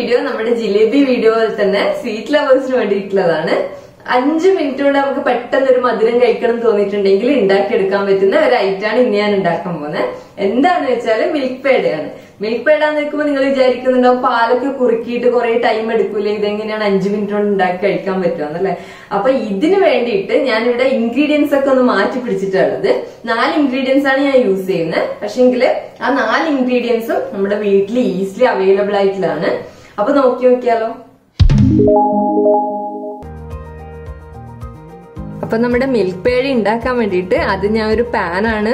Video നമ്മുടെ jalebi video പോലെ തന്നെ സ്വീറ്റ് ലവേഴ്സിന് വേണ്ടിയിട്ടുള്ളതാണ്. 5 മിനിറ്റ് കൊണ്ട് നമുക്ക് പെട്ടെന്ന് ഒരു മധുരം കഴിക്കണം തോന്നിയിട്ടുണ്ടെങ്കിൽ ഉണ്ടാക്കിയെടുക്കാൻ പറ്റുന്ന ഒരു ഐറ്റാണ് ഇന്ന് ഞാൻ ഉണ്ടാക്കാൻ പോകുന്നത്. എന്താന്ന് വെച്ചാല് മിൽക്ക് പേടയാണ്. മിൽക്ക് പേട എന്ന് വെക്കുമ്പോൾ നിങ്ങൾ വിചാരിക്കുന്നുണ്ടാവും പാലൊക്കെ കുറുക്കിയിട്ട് കുറെ ടൈം എടുക്കൂലേ, ഇതെങ്ങനെയാണ് 5 മിനിറ്റ് കൊണ്ട് ഉണ്ടാക്കി കഴിക്കാൻ പറ്റുമെന്നല്ലേ. അപ്പൊ ഇതിന് വേണ്ടിയിട്ട് ഞാനിവിടെ ഇൻഗ്രീഡിയൻസ് ഒക്കെ ഒന്ന് മാറ്റി പിടിച്ചിട്ടുള്ളത്. 4 ഇൻഗ്രീഡിയൻസ് ആണ് ഞാൻ യൂസ് ചെയ്യുന്നത്. പക്ഷെങ്കിൽ ആ 4 ഇൻഗ്രീഡിയൻസും നമ്മുടെ വീട്ടിൽ ഈസിലി അവൈലബിൾ ആയിട്ടുള്ളതാണ്. അപ്പൊ നോക്കിയാലോ. അപ്പൊ നമ്മുടെ മിൽക്ക് പേട ഉണ്ടാക്കാൻ വേണ്ടിയിട്ട് അത് ഞാൻ ഒരു പാനാണ്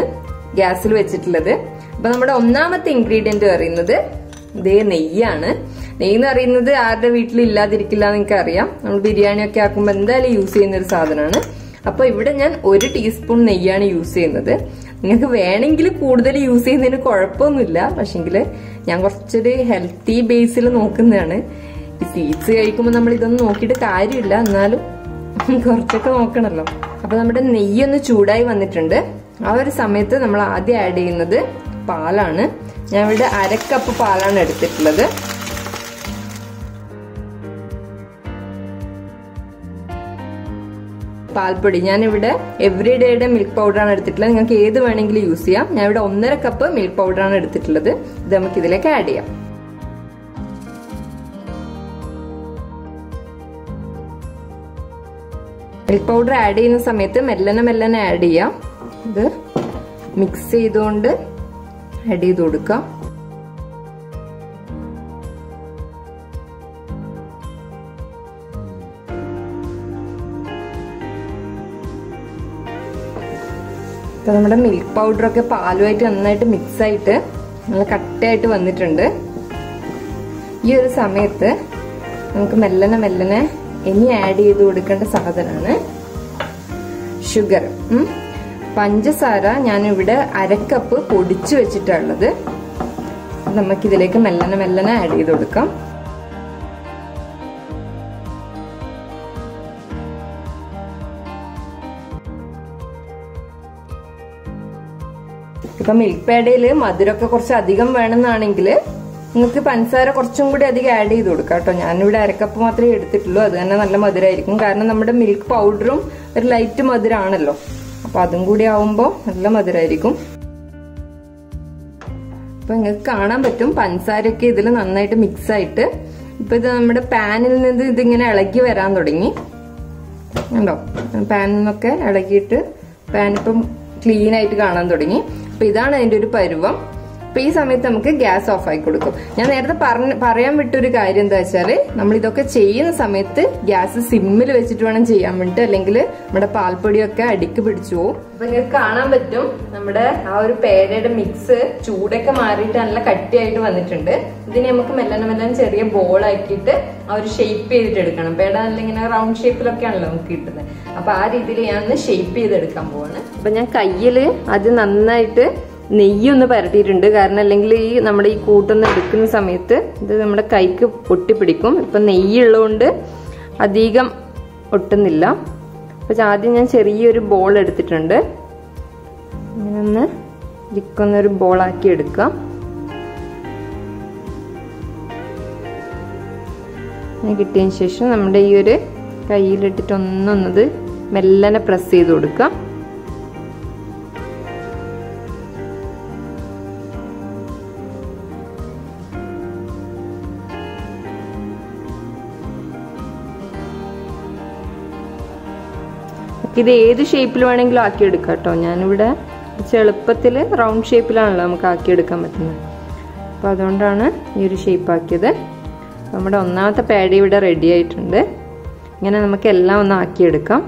ഗ്യാസിൽ വെച്ചിട്ടുള്ളത്. അപ്പൊ നമ്മുടെ ഒന്നാമത്തെ ഇൻഗ്രീഡിയന്റ് പറയുന്നത് ഇതേ നെയ്യാണ്. നെയ്യ് എന്ന് പറയുന്നത് ആരുടെ വീട്ടിൽ ഇല്ലാതിരിക്കില്ല എന്ന് എനിക്ക് അറിയാം. നമ്മൾ ബിരിയാണി ഒക്കെ ആക്കുമ്പോൾ എന്തായാലും യൂസ് ചെയ്യുന്ന ഒരു സാധനമാണ്. അപ്പൊ ഇവിടെ ഞാൻ 1 ടീസ്പൂൺ നെയ്യാണ് യൂസ് ചെയ്യുന്നത്. നിങ്ങൾക്ക് വേണമെങ്കിൽ കൂടുതൽ യൂസ് ചെയ്യുന്നതിന് കുഴപ്പമൊന്നുമില്ല. പക്ഷെങ്കിൽ ഞാൻ കുറച്ചൊരു ഹെൽത്തി ബേസിൽ നോക്കുന്നതാണ്. ഈ സ്വീറ്റ്സ് കഴിക്കുമ്പോൾ നമ്മൾ ഇതൊന്നും നോക്കിയിട്ട് കാര്യമില്ല, എന്നാലും കുറച്ചൊക്കെ നോക്കണല്ലോ. അപ്പൊ നമ്മുടെ നെയ്യൊന്ന് ചൂടായി വന്നിട്ടുണ്ട്. ആ ഒരു സമയത്ത് നമ്മൾ ആദ്യം ആഡ് ചെയ്യുന്നത് പാലാണ്. ഞാൻ ഇവിടെ 1/2 കപ്പ് പാലാണ് എടുത്തിട്ടുള്ളത്. പാൽപ്പൊടി ഞാനിവിടെ എവറിഡേയുടെ മിൽക്ക് പൗഡറാണ് എടുത്തിട്ടുള്ളത്. നിങ്ങൾക്ക് ഏത് വേണമെങ്കിലും യൂസ് ചെയ്യാം. ഞാൻ ഇവിടെ 1.5 കപ്പ് മിൽക്ക് പൗഡറാണ് എടുത്തിട്ടുള്ളത്. ഇത് നമുക്ക് ഇതിലേക്ക് ആഡ് ചെയ്യാം. മിൽക്ക് പൗഡർ ആഡ് ചെയ്യുന്ന സമയത്ത് മെല്ലനെ ആഡ് ചെയ്യാം. ഇത് മിക്സ് ചെയ്തുകൊണ്ട് ആഡ് ചെയ്ത് കൊടുക്കാം. ഇപ്പൊ നമ്മുടെ മിൽക്ക് പൗഡറൊക്കെ പാലുമായിട്ട് നന്നായിട്ട് മിക്സ് ആയിട്ട് നല്ല കട്ടയായിട്ട് വന്നിട്ടുണ്ട്. ഈ ഒരു സമയത്ത് നമുക്ക് മെല്ലനെ ഇനി ആഡ് ചെയ്ത് കൊടുക്കേണ്ട സാധനമാണ് ഷുഗർ. പഞ്ചസാര ഞാനിവിടെ 1/2 കപ്പ് പൊടിച്ചു വെച്ചിട്ടുള്ളത്. നമുക്കിതിലേക്ക് മെല്ലനെ ആഡ് ചെയ്ത് കൊടുക്കാം. ഇപ്പൊ മിൽക്ക് പേടയില് മധുരമൊക്കെ കുറച്ച് അധികം വേണമെന്നാണെങ്കിൽ നിങ്ങൾക്ക് പഞ്ചസാര കുറച്ചും കൂടി അധികം ആഡ് ചെയ്ത് കൊടുക്കാം കേട്ടോ. ഞാനിവിടെ 1/2 കപ്പ് മാത്രമേ എടുത്തിട്ടുള്ളൂ. അത് തന്നെ നല്ല മധുരമായിരിക്കും. കാരണം നമ്മുടെ മിൽക്ക് പൗഡറും ഒരു ലൈറ്റ് മധുരമാണല്ലോ. അപ്പൊ അതും കൂടി ആവുമ്പോൾ നല്ല മധുരമായിരിക്കും. അപ്പൊ നിങ്ങൾക്ക് കാണാൻ പറ്റും പഞ്ചസാരയൊക്കെ ഇതിൽ നന്നായിട്ട് മിക്സ് ആയിട്ട് ഇപ്പൊ ഇത് നമ്മുടെ പാനിൽ നിന്ന് ഇതിങ്ങനെ ഇളകി വരാൻ തുടങ്ങി. ഉണ്ടോ? പാനിൽ നിന്നൊക്കെ ഇളകിയിട്ട് പാനിപ്പം ക്ലീൻ ആയിട്ട് കാണാൻ തുടങ്ങി. അപ്പൊ ഇതാണ് അതിന്റെ ഒരു പരുവം. അപ്പൊ ഈ സമയത്ത് നമുക്ക് ഗ്യാസ് ഓഫ് ആക്കി കൊടുക്കും. ഞാൻ നേരത്തെ പറയാൻ വിട്ടൊരു കാര്യം എന്താ വെച്ചാല് നമ്മൾ ഇതൊക്കെ ചെയ്യുന്ന സമയത്ത് ഗ്യാസ് സിമ്മിൽ വെച്ചിട്ട് വേണം ചെയ്യാൻ വേണ്ടിട്ട്, അല്ലെങ്കിൽ നമ്മുടെ പാൽപ്പൊടിയൊക്കെ അടിക്ക് പിടിച്ചു പോകും. അപ്പൊ നിങ്ങൾക്ക് കാണാൻ പറ്റും നമ്മുടെ ആ ഒരു പേടയുടെ മിക്സ് ചൂടൊക്കെ മാറിയിട്ട് നല്ല കട്ടിയായിട്ട് വന്നിട്ടുണ്ട്. ഇതിനെ നമുക്ക് മെല്ലനെ ചെറിയ ബോൾ ആക്കിയിട്ട് ആ ഒരു ഷേപ്പ് ചെയ്തിട്ട് എടുക്കണം. പേട നല്ല ഇങ്ങനെ റൗണ്ട് ഷേപ്പിലൊക്കെ ആണല്ലോ നമുക്ക് കിട്ടുന്നത്. അപ്പൊ ആ രീതിയിൽ ഞാൻ ഷേപ്പ് ചെയ്തെടുക്കാൻ പോവാണ്. അപ്പൊ ഞാൻ കയ്യില് അത് നന്നായിട്ട് നെയ്യൊന്ന് പരട്ടിയിട്ടുണ്ട്. കാരണം അല്ലെങ്കിൽ നമ്മുടെ ഈ കൂട്ടൊന്ന് എടുക്കുന്ന സമയത്ത് ഇത് നമ്മുടെ കൈക്ക് ഒട്ടിപ്പിടിക്കും. ഇപ്പൊ നെയ്യുള്ളതുകൊണ്ട് അധികം ഒട്ടുന്നില്ല. അപ്പൊ ആദ്യം ഞാൻ ചെറിയൊരു ബോൾ എടുത്തിട്ടുണ്ട്. ഇങ്ങനെ ഒന്ന് ഇതിക്കൊന്നൊരു ബോളാക്കി എടുക്കാം. കിട്ടിയതിന് ശേഷം നമ്മുടെ ഈ ഒരു കയ്യിലിട്ടിട്ട് ഒന്നത് മെല്ലനെ പ്രസ് ചെയ്ത് കൊടുക്കാം. ഇത് ഏത് ഷേപ്പിൽ വേണമെങ്കിലും ആക്കിയെടുക്കാം കേട്ടോ. ഞാനിവിടെ എളുപ്പത്തിൽ റൗണ്ട് ഷേപ്പിലാണല്ലോ നമുക്ക് ആക്കിയെടുക്കാൻ പറ്റുന്നത്. അപ്പോൾ അതുകൊണ്ടാണ് ഈ ഒരു ഷേപ്പ് ആക്കിയത്. നമ്മുടെ ഒന്നാമത്തെ പേട ഇവിടെ റെഡി ആയിട്ടുണ്ട്. ഇങ്ങനെ നമുക്ക് എല്ലാം ഒന്ന് ആക്കിയെടുക്കാം.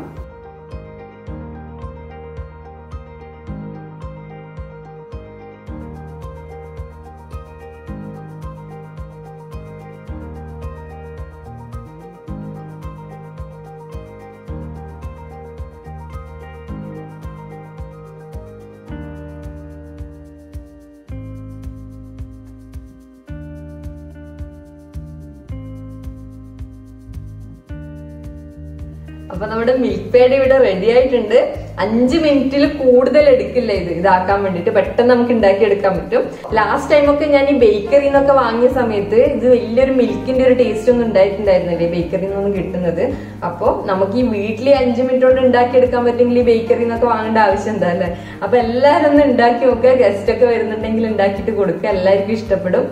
അപ്പൊ നമ്മുടെ മിൽക്ക് പേട ഇവിടെ റെഡി ആയിട്ടുണ്ട്. 5 മിനിറ്റിൽ കൂടുതൽ എടുക്കില്ല ഇതാക്കാൻ വേണ്ടിട്ട്. പെട്ടെന്ന് നമുക്ക് ഉണ്ടാക്കി എടുക്കാൻ പറ്റും. ലാസ്റ്റ് ടൈമൊക്കെ ഞാൻ ഈ ബേക്കറിയിൽ നിന്നൊക്കെ വാങ്ങിയ സമയത്ത് ഇത് വലിയൊരു മിൽക്കിന്റെ ഒരു ടേസ്റ്റ് ഒന്നും ഉണ്ടായിട്ടുണ്ടായിരുന്നില്ല ബേക്കറിയിൽ നിന്നൊന്നും കിട്ടുന്നത്. അപ്പൊ നമുക്ക് ഈ വീട്ടിൽ 5 മിനിറ്റ് കൊണ്ട് ഉണ്ടാക്കി എടുക്കാൻ പറ്റുമെങ്കിൽ ഈ ബേക്കറിയിൽ നിന്നൊക്കെ വാങ്ങേണ്ട ആവശ്യം എന്താ അല്ലേ? അപ്പൊ എല്ലാരും ഒന്ന് ഉണ്ടാക്കി നോക്കുക. ഗസ്റ്റ് ഒക്കെ വരുന്നുണ്ടെങ്കിൽ ഉണ്ടാക്കിയിട്ട് കൊടുക്കുക. എല്ലാവർക്കും ഇഷ്ടപ്പെടും.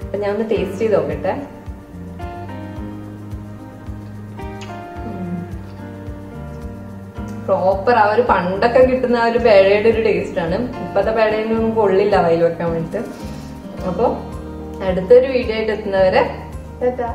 അപ്പൊ ഞാൻ ഒന്ന് ടേസ്റ്റ് ചെയ്ത് നോക്കട്ടെ. പ്രോപ്പർ ആ ഒരു പണ്ടൊക്കെ കിട്ടുന്ന ആ ഒരു പേടയുടെ ഒരു ടേസ്റ്റ് ആണ്. ഇപ്പത്തെ പേടയൊന്നും കൊള്ളില്ല വായിൽ വെക്കാൻ വേണ്ടിട്ട്. അപ്പൊ അടുത്തൊരു വീഡിയോ ആയിട്ട് എത്തുന്നവരെ ടാറ്റാ.